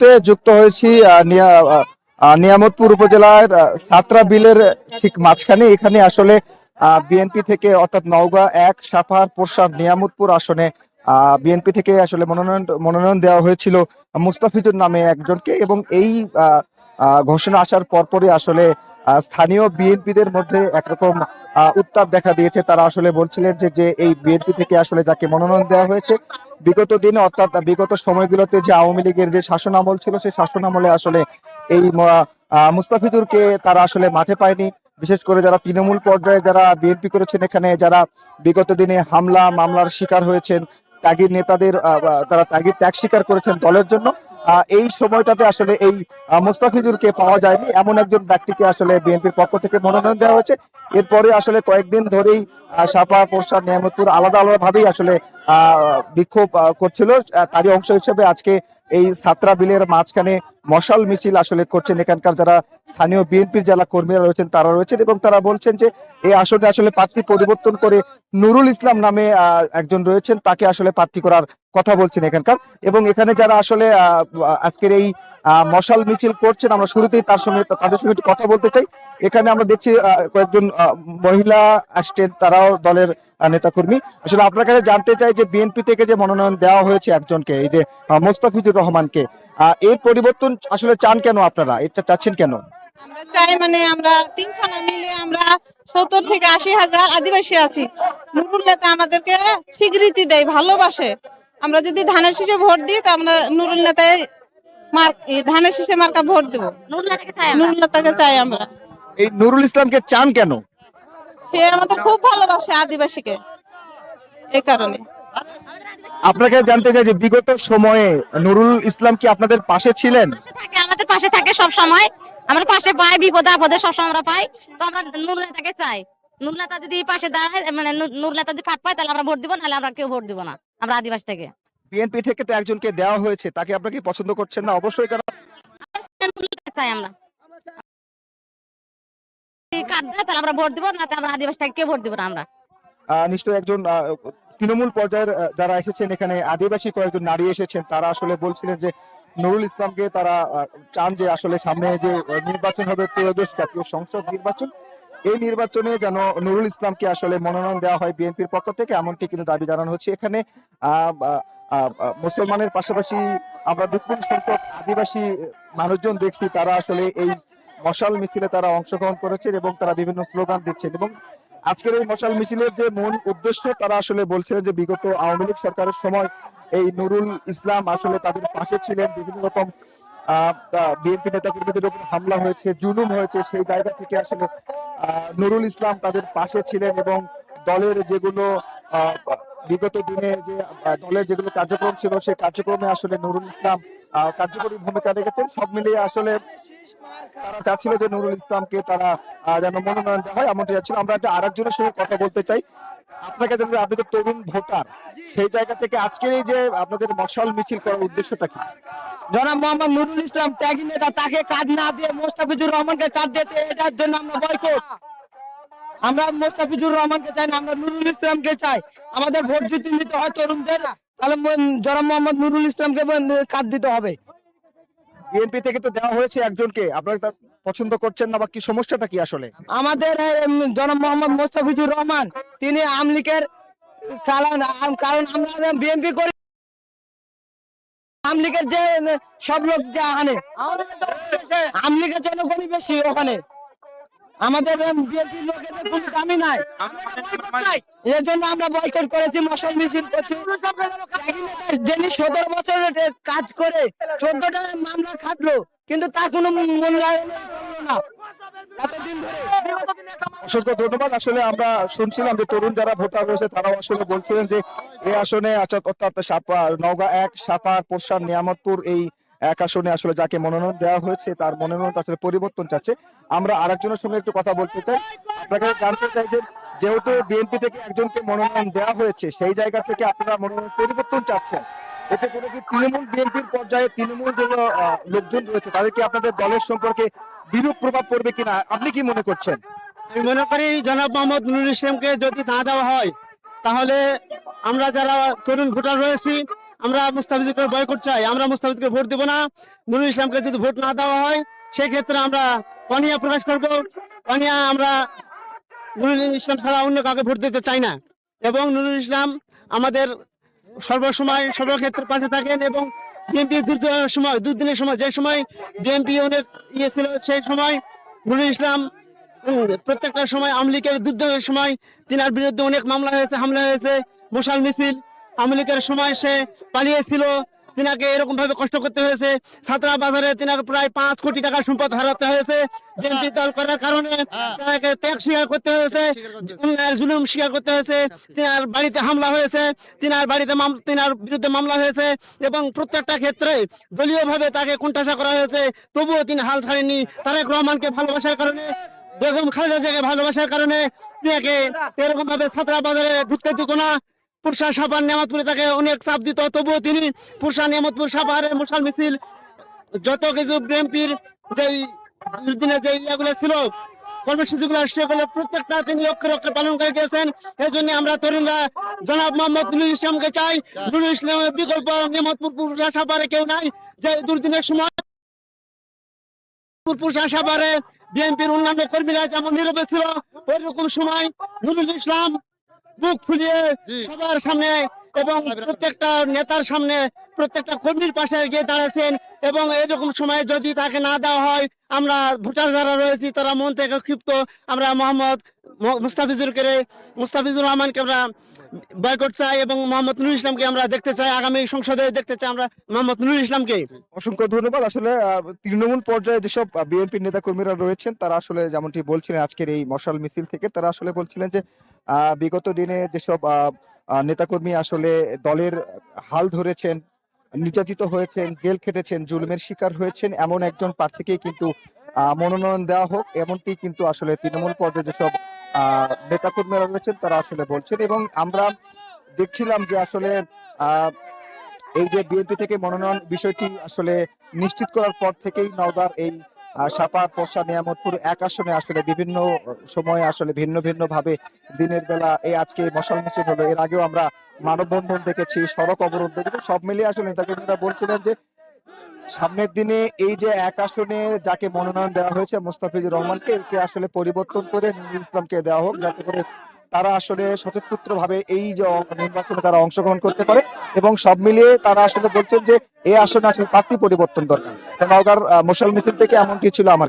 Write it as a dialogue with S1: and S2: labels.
S1: মুহূর্তে যুক্ত হয়েছি নিয়ামতপুর উপজেলার সাতরা বিলের ঠিক মাঝখানে। এখানে আসলে বিএনপি থেকে অর্থাৎ নওগাঁ এক, সাপাহার, পোরশার, নিয়ামতপুর আসনে বিএনপি থেকে আসলে মনোনয়ন দেওয়া হয়েছিল মুস্তাফিজুর নামে একজনকে, এবং এই ঘোষণা আসার পরপরই আসলে স্থানীয় বিএনপিদের মধ্যে একরকম উত্তাপ দেখা দিয়েছে। তারা আসলে বলছিলেন যে যে এই বিএনপি থেকে আসলে যাকে মনোনয়ন দেওয়া হয়েছে, বিগত দিনে অর্থাৎ বিগত সময়গুলোতে যে আওয়ামী লীগের যে শাসন আমল ছিল, সেই শাসন আমলে আসলে এই মুস্তাফিজুরকে তারা আসলে মাঠে পায়নি। বিশেষ করে যারা তৃণমূল পর্যায়ে যারা বিএনপি করেছেন, এখানে যারা বিগত দিনে হামলা মামলার শিকার হয়েছেন, ত্যাগী নেতাদের তারা ত্যাগ স্বীকার করেছেন দলের জন্য, এই সময়টাতে আসলে এই মুস্তাফিজুরকে পাওয়া যায়নি। এমন একজন ব্যক্তিকে আসলে বিএনপির পক্ষ থেকে মনোনয়ন দেওয়া হয়েছে। এরপরে আসলে কয়েকদিন ধরেই সাপাহার, পোরশার, নিয়ামতপুর আলাদা আলাদা ভাবেই আসলে বিক্ষোভ করছিল। তারই অংশ হিসেবে আজকে এই সাতরা বিলের মাঝখানে মশাল মিছিল আসলে করছেন এখানকার যারা স্থানীয় বিএনপির যারা কর্মীরা রয়েছেন তারা রয়েছেন, এবং তারা বলছেন যে এই আসনে আসলে প্রার্থী পরিবর্তন করে নুরুল ইসলাম নামে একজন রয়েছেন, তাকে আসলে প্রার্থী করার কথা বলছেন এখানকার। এবং এখানে যারা আসলে আজকের এই মশাল মিছিল করছেন, আমরা শুরুতেই তাদের সঙ্গে একটু কথা বলতে চাই। এখানে আমরা দেখছি কয়েকজন মহিলা আসছেন, তারাও দলের নেতাকর্মী। আসলে আপনার কাছে জানতে চাই যে বিএনপি থেকে যে মনোনয়ন দেওয়া হয়েছে একজনকে, এই যে মোস্তাফিজুর রহমানকে, এর পরিবর্তন আসলে চান কেন আপনারা, এটা চাচ্ছেন কেন?
S2: আমরা চাই আমরা তিন থানা মিলে আমরা 70 থেকে 80 হাজার আদিবাসী আছি। নুরুল নেতা আমাদেরকে স্বীকৃতি দেয়, ভালোবাসে। আমরা যদি ধানের শীষে ভোট দিই, তা আমরা নুরুল নেতায় ধানের শীষে মার্কা ভোট দেবো। নুরুল নেতাকে চাই আমরা।
S1: এই নুরুল ইসলামকে চান কেন?
S2: সে আমাদের খুব ভালোবাসে আদিবাসীকে, এই কারণে।
S1: আপনাকে জানতে চাই যে বিগত সময়ে নুরুল ইসলাম কি আপনাদের পাশে ছিলেন?
S3: আমাদের পাশে থাকে সব সময়, আমরা পাশে পাই, বিপদে আপদে সবসময় আমরা পাই। তো আমরা নুরুল নেতাকে চাই। নুরুল নেতা যদি পাশে দাঁড়ায়, নুরুল নেতা যদি পাট পায়, তাহলে আমরা ভোট দিব, নাহলে আমরা কেউ ভোট দিব না, আমরা আদিবাসী থেকে।
S1: বিএনপি থেকে তো একজনকে দেওয়া হয়েছে, তাকে আপনাকে পছন্দ করছেন না? অবশ্যই যারা
S3: নুরুল নেতা চাই আমরা, কাট দেয় তাহলে আমরা ভোট দিব, না আমরা আদিবাসী থেকে কেউ ভোট দিব না আমরা।
S1: নিশ্চয়ই একজন তৃণমূল পর্যায়ের যারা এসেছেন এখানে, আদিবাসী কয়েকজন নারী এসেছেন, তারা আসলে বলছিলেন যে নুরুল ইসলামকে তারা চান যে আসলে সামনে যে নির্বাচন হবে, ত্রয়োদশ জাতীয় সংসদ নির্বাচন, এই নির্বাচনে যেন নুরুল ইসলামকে আসলে মনোনয়ন দেওয়া হয় বিএনপির পক্ষ থেকে, এমনটি কিন্তু দাবি জানানো হচ্ছে। এখানে মুসলমানের পাশাপাশি আমরা বিপুল সংখ্যক আদিবাসী মানুষজন দেখছি, তারা আসলে এই মশাল মিছিলে তারা অংশগ্রহণ করেছেন এবং তারা বিভিন্ন স্লোগান দিচ্ছেন। এবং আজকের এই মশাল মিছিলের যে মূল উদ্দেশ্য, তারা আসলে বলছিলেন যে বিগত আওয়ামী লীগ সরকারের সময় এই নুরুল ইসলাম আসলে তাদের পাশে ছিলেন, বিভিন্ন রকম বিএনপি নেতাকর্মীদের উপর হামলা হয়েছে, জুলুম হয়েছে, সেই জায়গা থেকে আসলে নুরুল ইসলাম তাদের পাশে ছিলেন, এবং দলের যেগুলো বিগত দিনে যে দলের যেগুলো কার্যক্রম ছিল, সেই কার্যক্রমে আসলে নুরুল ইসলাম কার্যকরী ভূমিকা রেখেছেন। সব মিলিয়ে আসলে তারা চাচ্ছিল যে নুরুল ইসলামকে তারা যেন মনোনয়ন দেওয়া হয়, এমনটি চাচ্ছিল। আমরা একটা আরেকজনের সঙ্গে কথা বলতে চাই। আপনাকে জানেন যে আপনি তো তরুণ ভোটার, সেই জায়গা থেকে আজকের এই যে আপনাদের মশাল মিছিল করার উদ্দেশ্যটা কি?
S4: জনাব মোহাম্মদ নুরুল ইসলাম ত্যাগী নেতা, তাকে কার্ড না দিয়ে মোস্তাফিজুর রহমানকে কার্ড দিয়েছে, এটার জন্য আমরা বয়কট। আমরা মোস্তাফিজুর রহমানকে চাই না, আমরা নুরুল ইসলামকে চাই। আমাদের ভোট যদি নিতে হয় তরুণদের, তাহলে জনাব মোহাম্মদ নুরুল ইসলামকে কার্ড দিতে হবে।
S1: বিএনপি থেকে তো দেওয়া হয়েছে একজনকে, আপনারা তা পছন্দ করছেন না, বা কি সমস্যাটা কি আসলে?
S4: আমাদের জনাব মোহাম্মদ মোস্তাফিজুর রহমান, তিনি আওয়ামী লীগের, কারণ আমরা বিএনপি করি। আওয়ামী লীগের যে সব লোক যে আনে, আওয়ামী লীগের জনগণই বেশি ওখানে, আমাদের বিএনপির লোকেদের কোনো দামি নাই। এর জন্য আমরা বয়কট করেছি, মশাল মিছিল করছি। যিনি 17 বছর কাজ করে 14টা মামলা খাটলো, কিন্তু তার কোনো মূল্যায়ন করলো না এতদিন ধরে।
S1: অসংখ্য ধন্যবাদ। আসলে আমরা শুনছিলাম যে তরুণ যারা ভোটার রয়েছে, তারাও আসলে বলছিলেন যে এই আসনে অর্থাৎ নওগাঁ এক, সাপাহার, পোরশার, নিয়ামতপুর এই এক আসনে আসলে যাকে মনোনয়ন দেওয়া হয়েছে, তার মনোনয়ন আসলে পরিবর্তন চাচ্ছে। আমরা আরেকজনের সঙ্গে একটু কথা বলতে চাই। আপনাকে জানতে চাই যে যেহেতু বিএনপি থেকে একজনকে মনোনয়ন দেওয়া হয়েছে, সেই জায়গা থেকে আপনারা মনোনয়ন পরিবর্তন চাচ্ছেন, এতে করে কি তৃণমূল বিএনপির পর্যায়ে তৃণমূল যে লোকজন রয়েছে, তাদেরকে আপনাদের দলের সম্পর্কে বিরূপ প্রভাব পড়বে কিনা, আপনি কি মনে করছেন?
S5: আমি মনে করি জনাব মোহাম্মদ নুরুল ইসলামকে যদি না দেওয়া হয়, তাহলে আমরা যারা তরুণ ভোটার রয়েছি, আমরা মুস্তাফিজুরকে বয়কট চাই, আমরা মুস্তাফিজকে ভোট দেব না। নুরুল ইসলামকে যদি ভোট না দেওয়া হয় সেই ক্ষেত্রে আমরা অনীহা প্রকাশ করব। অনীহা আমরা নুরুল ইসলাম ছাড়া অন্য কাউকে ভোট দিতে চাই না। এবং নুরুল ইসলাম আমাদের সর্বসময় সর্বক্ষেত্রে পাশে থাকেন এবং বিএনপি দুর্দিনের সময় যে সময় বিএনপি অনেক ছিল সেই সময় নুরুল ইসলাম প্রত্যেকটা সময় আওয়ামী লীগের দুর্দিনের সময় তিনার বিরুদ্ধে অনেক মামলা হয়েছে, হামলা হয়েছে, মশাল মিছিল। আওয়ামী লীগের সময় সে পালিয়েছিল, তিনাকে এরকম ভাবে কষ্ট করতে হয়েছে। ছাত্রা বাজারে তিনাকে প্রায় 5 কোটি টাকা সম্পদ হারাতে হয়েছে বিএনপি দল করার কারণে। তাকে ত্যাগ স্বীকার করতে হয়েছে, অন্যায়ের জুলুম স্বীকার করতে হয়েছে। তিনার বাড়িতে হামলা হয়েছে, তিনার বিরুদ্ধে মামলা হয়েছে এবং প্রত্যেকটা ক্ষেত্রে দলীয়ভাবে তাকে কোণঠাসা করা হয়েছে। তবুও তিনি হাল ছাড়েননি। তারেক রহমানকে ভালোবাসার কারণে, বেগম খালেদা জিয়াকে ভালোবাসার কারণে তিনাকে এরকম ভাবে ছাত্রা বাজারে ঢুকতে দিত না। পুরসা সাপার নিয়ামতপুরে তাকে অনেক চাপ দিত, তবুও তিনি পুরসা নিয়ামতপুর সাপারের মশাল মিছিল যত কিছু বিএনপির যেই দুর্দিনে যে ইয়েগুলো ছিল, কর্মসূচিগুলো সেগুলো প্রত্যেকটা তিনি অক্ষরে অক্ষরে পালন করে গিয়েছেন। এই জন্য আমরা তরুণরা জনাব মোহাম্মদ নুরুল ইসলামকে চাই। নুরুল ইসলামের বিকল্প নিয়ামতপুর পুরসা সাপারে কেউ নাই। যে দুর্দিনের সময় পুরসা সাপারে বিএনপির অন্যান্য কর্মীরা যেমন নীরবে ছিল, ওই রকম সময় নুরুল ইসলাম বুক ফুলিয়ে সবার সামনে এবং প্রত্যেকটা নেতার সামনে প্রত্যেকটা কর্মীর পাশে গিয়ে দাঁড়াচ্ছেন। এবং এরকম সময় যদি তাকে না দেওয়া হয়, আমরা ভোটার যারা রয়েছি তারা মন থেকে ক্ষিপ্ত। আমরা মুস্তাফিজুর রহমানকে আমরা বয়কট চাই এবং মোহাম্মদ নুরুল ইসলামকে আমরা দেখতে চাই, আগামী সংসদে দেখতে চাই আমরা মোহাম্মদ নুরুল ইসলামকে।
S1: অসংখ্য ধন্যবাদ। আসলে তৃণমূল পর্যায়ে যেসব বিএনপি নেতা কর্মীরা রয়েছেন তারা আসলে যেমনটি বলছিলেন আজকের এই মশাল মিছিল থেকে, তারা আসলে বলছিলেন যে বিগত দিনে যেসব নেতাকর্মী আসলে দলের হাল ধরেছেন, নির্যাতিত হয়েছেন, জেল খেটেছেন, জুলুমের শিকার হয়েছেন, এমন একজন প্রার্থীকে কিন্তু মনোনয়ন দেওয়া হোক, এমনটি কিন্তু আসলে তৃণমূল পর্যায়ে যেসব নেতাকর্মীরা রয়েছেন তারা আসলে বলছেন। এবং আমরা দেখছিলাম যে আসলে এই যে বিএনপি থেকে মনোনয়ন বিষয়টি আসলে নিশ্চিত করার পর থেকেই নওদার এই সাপার, পরশা, নিয়ামতপুর 1 আসনে আসলে বিভিন্ন সময়ে আসলে ভিন্ন ভিন্ন ভাবে দিনের বেলা এই আজকে মশাল মিছিল হলো, এর আগেও আমরা মানববন্ধন দেখেছি, সড়ক অবরোধ দেখেছি। সব মিলিয়ে আসলে নেতাকর্মীরা বলছিলেন যে সামনের দিনে এই যে 1 আসনে যাকে মনোনয়ন দেওয়া হয়েছে মোস্তাফিজুর রহমানকে, একে আসলে পরিবর্তন করে নুরুল ইসলামকে দেওয়া হোক, যাতে করে তারা আসলে স্বতঃস্ফূর্ত ভাবে এই যে নির্বাচনে তারা অংশগ্রহণ করতে পারে। এবং সব মিলিয়ে তারা আসলে বলছেন যে এই আসনে আসলে প্রার্থী পরিবর্তন দরকার। নওগাঁর মশাল মিছিল থেকে এমনটি ছিল আমার।